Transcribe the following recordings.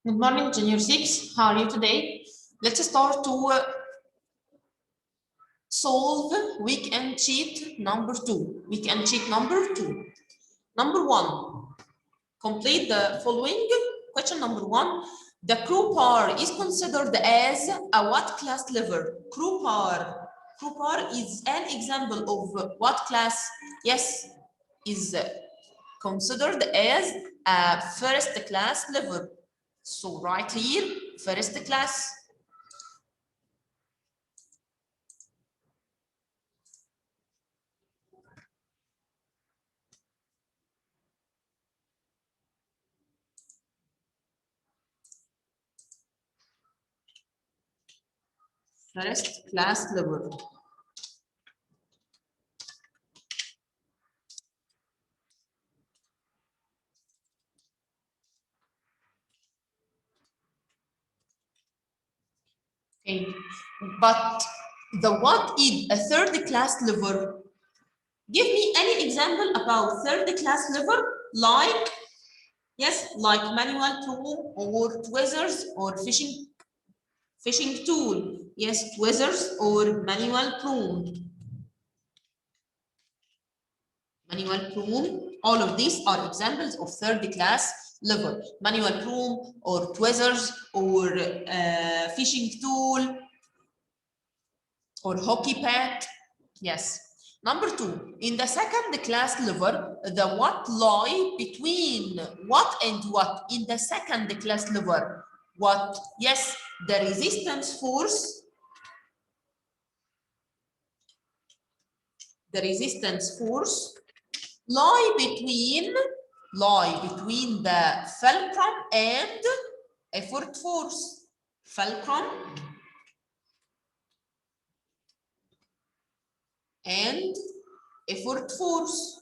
Good morning, Junior 6. How are you today? Let's start to solve weekend cheat number 2. Weekend cheat number 2. Number 1. Complete the following. Question number 1. The crew par is considered as a what class lever? Crew par. Crew par is an example of what class? Yes, is considered as a first class lever. So right here, first class. First class lever. Okay, but the what is a third class lever? Give me any example about third class lever, like yes, like manual tool or tweezers or fishing tool. Yes, tweezers or manual prune. Manual prune, all of these are examples of third class lever. Manual prune or tweezers or fishing tool or hockey pad. Yes. Number 2, in the second class lever, the what lie between what and what in the second class lever? What? Yes, the resistance force. The resistance force lie between the fulcrum and effort force. Fulcrum and effort force.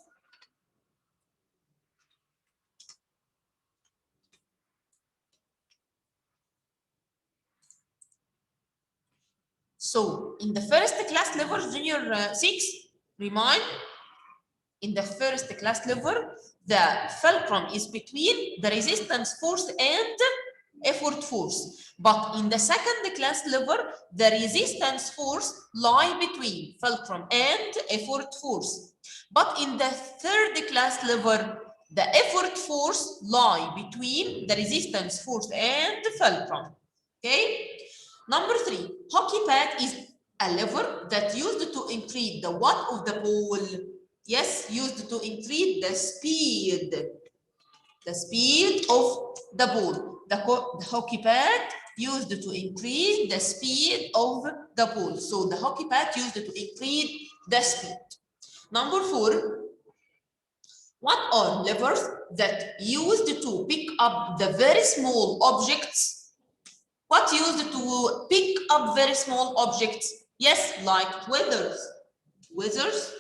So in the first class lever, junior 6, remind, in the first class lever, the fulcrum is between the resistance force and effort force. But in the second class lever, the resistance force lie between fulcrum and effort force. But in the third class lever, the effort force lie between the resistance force and fulcrum. Okay? Number 3, hockey pad is a lever that used to increase the what of the ball. Yes, used to increase the speed of the ball. The hockey pad used to increase the speed of the ball. So the hockey pad used to increase the speed. Number 4, what are levers that used to pick up the very small objects? What used to pick up very small objects? Yes, like tweezers. Tweezers.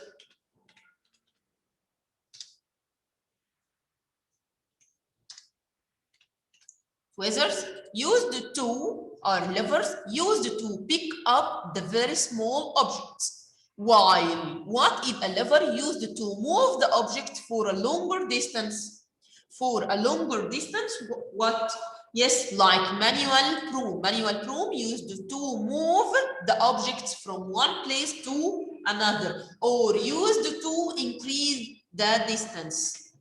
Tweezers used to, or levers used to pick up the very small objects. While what is a lever used to move the object for a longer distance? For a longer distance, what? Yes, like manual prune. Manual prune used to move the objects from one place to another, or used to increase the distance.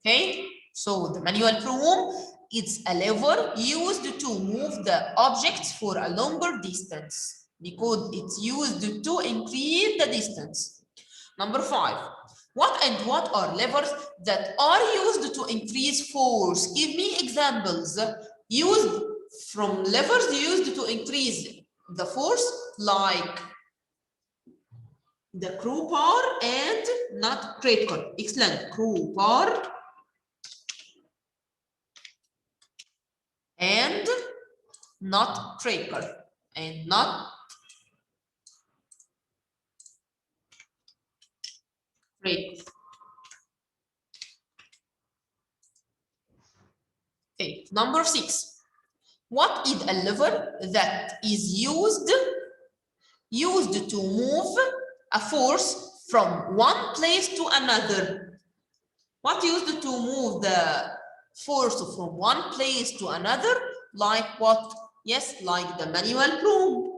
Okay, so the manual prune is a lever used to move the objects for a longer distance because it's used to increase the distance. Number 5, what and what are levers that are used to increase force? Give me examples used from levers used to increase the force, like the crew bar and nut cracker. Excellent. Crew bar and nut cracker and nut cracker. Okay, number 6. What is a lever that is used to move a force from one place to another. What used to move the force from one place to another? Like what? Yes, like the manual broom.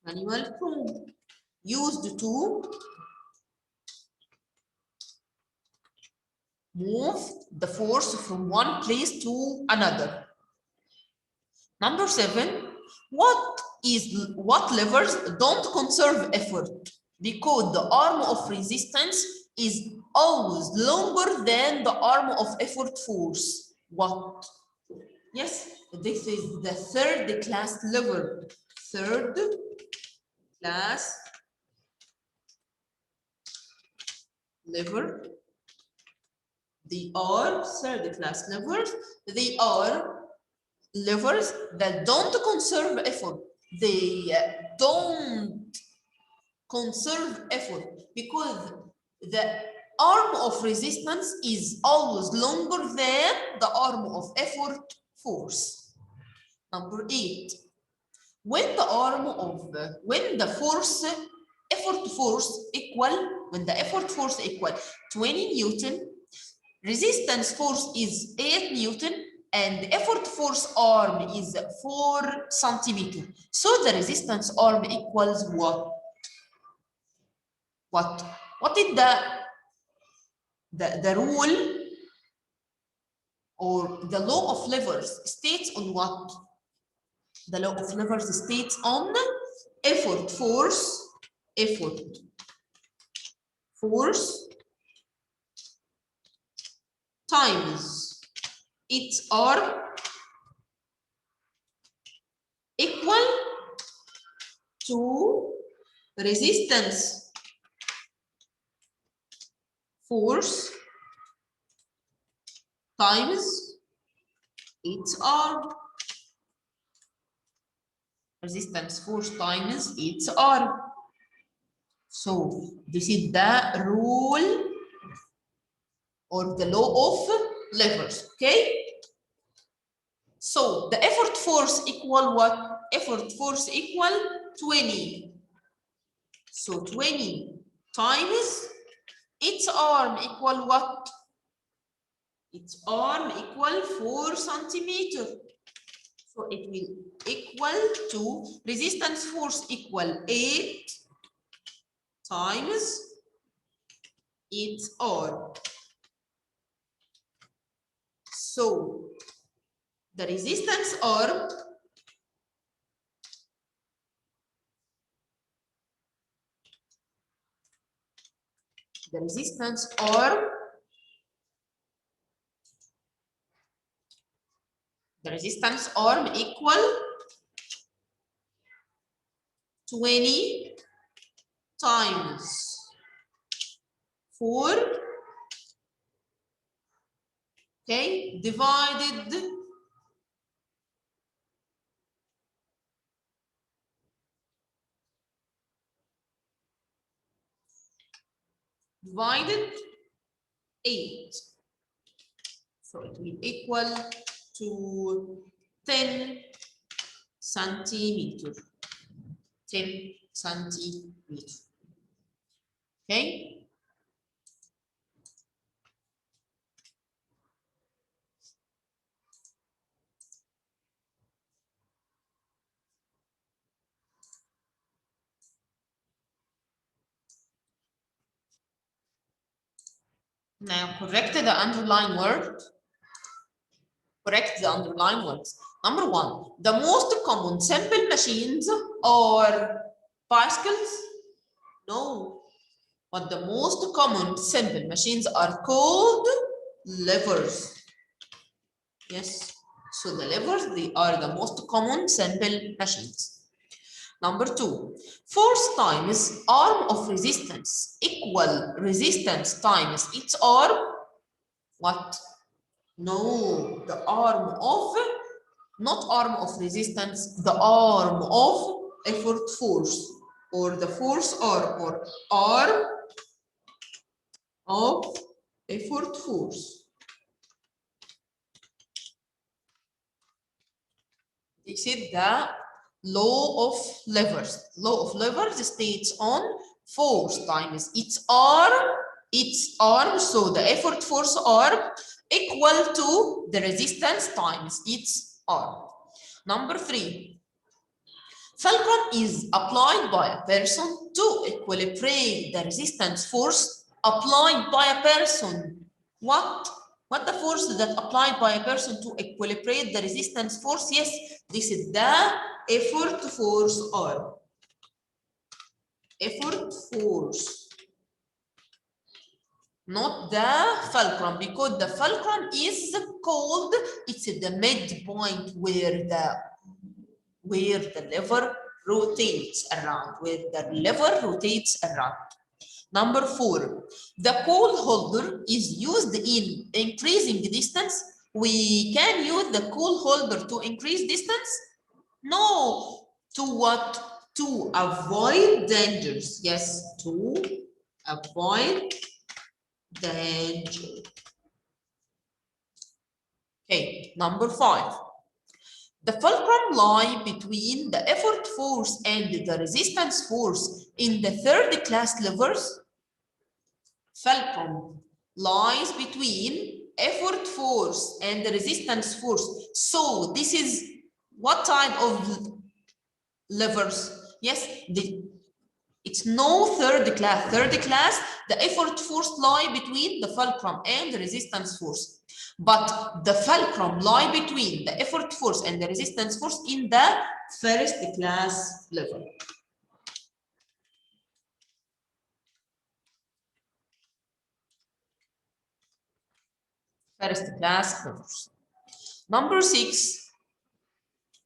Manual broom used to move the force from one place to another. Number 7, what levers don't conserve effort because the arm of resistance is always longer than the arm of effort force? What? Yes, this is the third class lever. Third class lever. They are third class levers. They are levers that don't conserve effort. They don't conserve effort because the arm of resistance is always longer than the arm of effort force. Number 8, when the effort force equal 20 Newton, resistance force is 8 Newton, and effort force arm is 4 centimeter. So the resistance arm equals what? What is the rule or the law of levers states on what? The law of levers states on effort force times its arm equal to resistance force times its arm. Resistance force times its arm. So this is the rule or the law of levers, okay? So the effort force equal what? Effort force equal 20. So 20 times its arm equal what? Its arm equal 4 centimeter. So it will equal to resistance force equal 8 times its arm. So the resistance arm equal 20 times 4, okay, divided divided 8. So it will equal to 10 centimeter. 10 centimeter. Okay. Now correct the underlying word. Correct the underlying words. Number 1, the most common simple machines are bicycles? No. But the most common simple machines are called levers. Yes. So the levers, they are the most common simple machines. Number 2, force times arm of resistance equal resistance times its arm. What? No, the arm of, not arm of resistance, the arm of effort force, or the force arm, or arm of effort force. This is the law of levers. Law of levers states on force times its arm, so the effort force arm equal to the resistance times its arm. Number 3, fulcrum is applied by a person to equilibrate the resistance force applied by a person. What the force that applied by a person to equilibrate the resistance force? Yes, this is the effort force arm. Effort force, not the fulcrum, because the fulcrum is called, it's the midpoint where the lever rotates around, Number 4, the coil holder is used in increasing distance. We can use the coil holder to increase distance? No. To what? To avoid dangers. Yes, to avoid danger. Okay, number 5. The fulcrum lie between the effort force and the resistance force in the third class levers. Fulcrum lies between effort force and the resistance force. So this is what type of levers? Yes, it's no third class. Third class, the effort force lie between the fulcrum and the resistance force. But the fulcrum lie between the effort force and the resistance force in the first class level. First class levels. Number 6,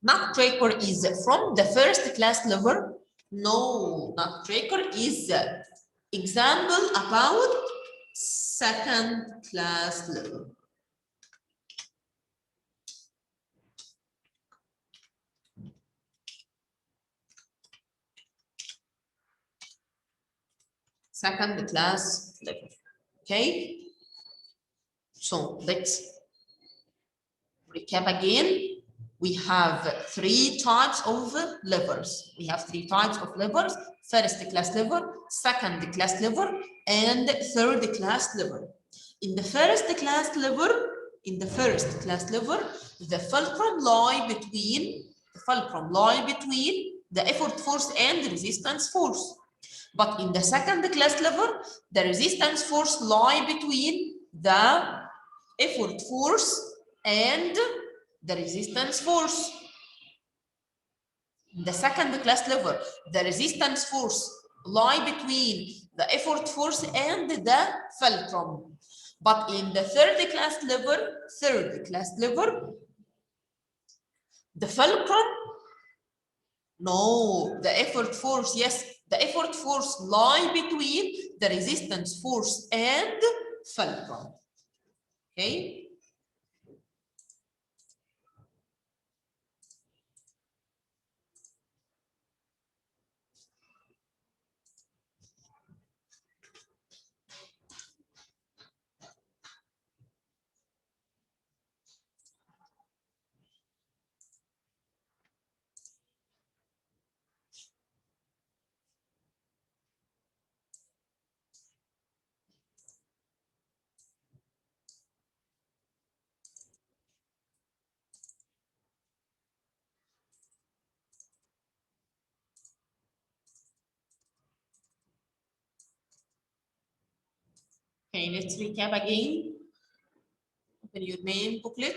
nutcracker is from the first class level. No, nutcracker is example about second class level. Second class level. Okay, so let's recap again. We have 3 types of levers. We have 3 types of levers: first class lever, second class lever, and third class lever. In the first class lever, the fulcrum lie between the effort force and the resistance force. But in the second class lever, the resistance force lie between the effort force and the resistance force. In the second class lever, the resistance force lie between the effort force and the fulcrum. But in the third class lever, the fulcrum, no, the effort force, yes, the effort force lie between the resistance force and fulcrum. Okay. Okay, let's recap again. Open your main booklet.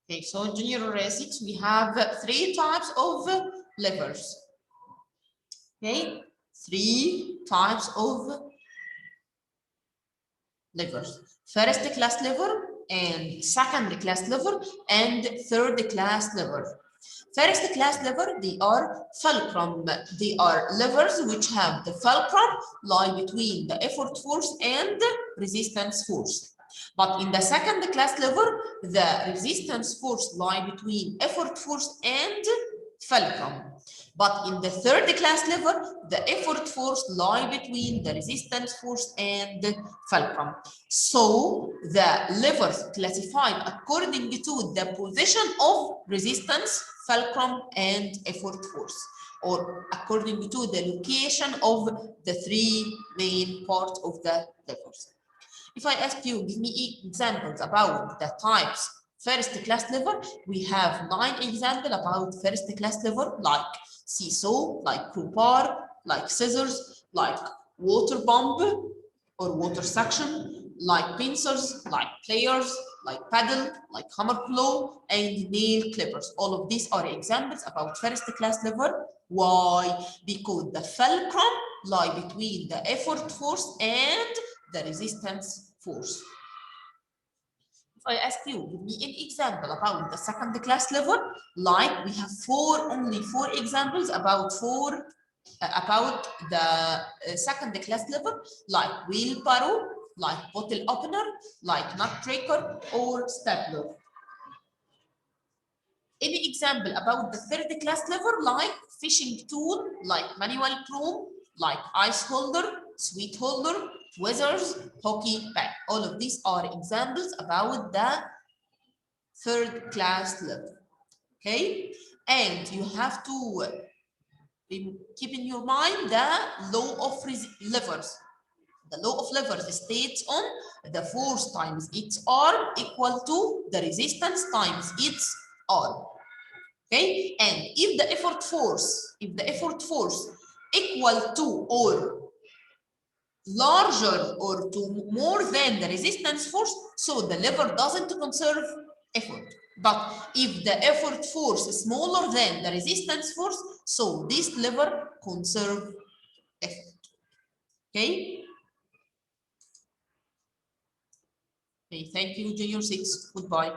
Okay, so jr6, we have 3 types of levers. Okay, 3 types of levers: first class lever, and second class lever, and third class lever. First class lever, they are fulcrum. They are levers which have the fulcrum lie between the effort force and resistance force. But in the second class level, the resistance force lie between effort force and fulcrum. But in the third class level, the effort force lie between the resistance force and fulcrum. So the levers classified according to the position of resistance, fulcrum, and effort force, or according to the location of the three main parts of the levers. If I ask you, give me examples about the types first class lever, we have 9 examples about first class lever, like seesaw, like crowbar, like scissors, like water pump or water suction, like pincers, like pliers, like paddle, like hammer claw, and nail clippers. All of these are examples about first class lever. Why? Because the fulcrum lie between the effort force and the resistance force. If I ask you, give me an example about the second class level, like we have only four examples about the second class level, like wheelbarrow, like bottle opener, like nut cracker, or stapler. Any example about the third class level, like fishing tool, like manual broom, like ice holder, sweet holder, tweezers, hockey bag. All of these are examples about the third class level. Okay, and you have to keep in your mind the law of levers. The law of levers states on the force times its R equal to the resistance times its R. Okay, and if the effort force equal to or larger or to more than the resistance force, so the lever doesn't conserve effort. But if the effort force is smaller than the resistance force, so this lever conserve effort. Okay. Okay, thank you, junior 6. Goodbye.